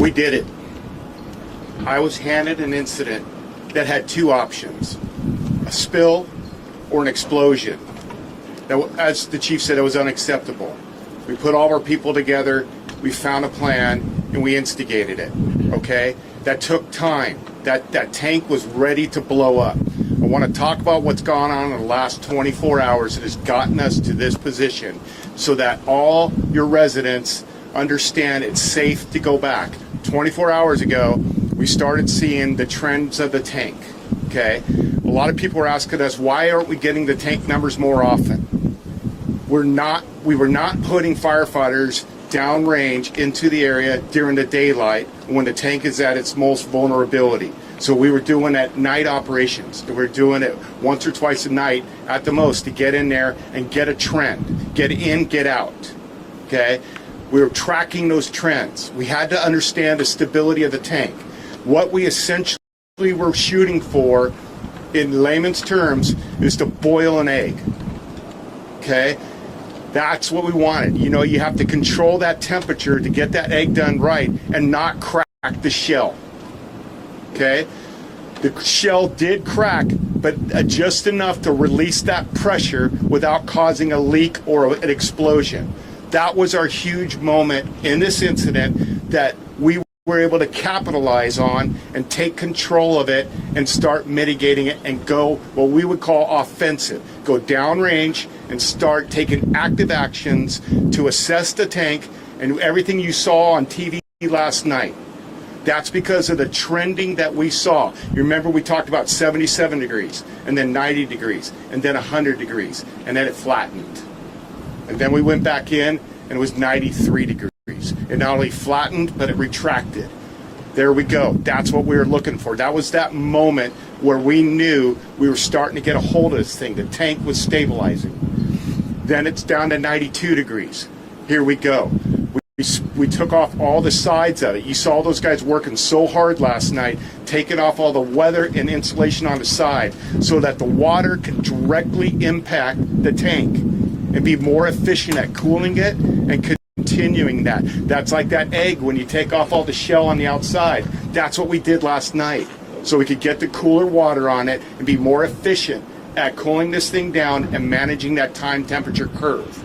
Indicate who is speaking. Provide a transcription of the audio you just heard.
Speaker 1: We did it. I was handed an incident that had two options: a spill or an explosion. Now, as the chief said, it was unacceptable. We put all of our people together, we found a plan, and we instigated it, okay? That took time. That tank was ready to blow up. I want to talk about what's gone on in the last 24 hours that has gotten us to this position so that all your residents understand it's safe to go back. 24 hours ago, we started seeing the trends of the tank, okay? A lot of people were asking us, why aren't we getting the tank numbers more often? We were not putting firefighters downrange into the area during the daylight when the tank is at its most vulnerability. So we were doing at night operations. We were doing it once or twice a night at the most to get in there and get a trend. Get in, get out, okay? We were tracking those trends. We had to understand the stability of the tank. What we essentially were shooting for, in layman's terms, is to boil an egg, okay? That's what we wanted. You know, you have to control that temperature to get that egg done right and not crack the shell, okay? The shell did crack, but just enough to release that pressure without causing a leak or an explosion. That was our huge moment in this incident that we were able to capitalize on and take control of it and start mitigating it and go what we would call offensive. Go downrange and start taking active actions to assess the tank and everything you saw on TV last night. That's because of the trending that we saw. You remember we talked about 77 degrees and then 90 degrees and then 100 degrees and then it flattened. And then we went back in and it was 93 degrees. It not only flattened, but it retracted. There we go. That's what we were looking for. That was that moment where we knew we were starting to get a hold of this thing. The tank was stabilizing. Then it's down to 92 degrees. Here we go. We took off all the sides of it. You saw those guys working so hard last night, taking off all the weather and insulation on the side so that the water could directly impact the tank and be more efficient at cooling it and continuing that. That's like that egg when you take off all the shell on the outside. That's what we did last night. So we could get the cooler water on it and be more efficient at cooling this thing down and managing that time temperature curve.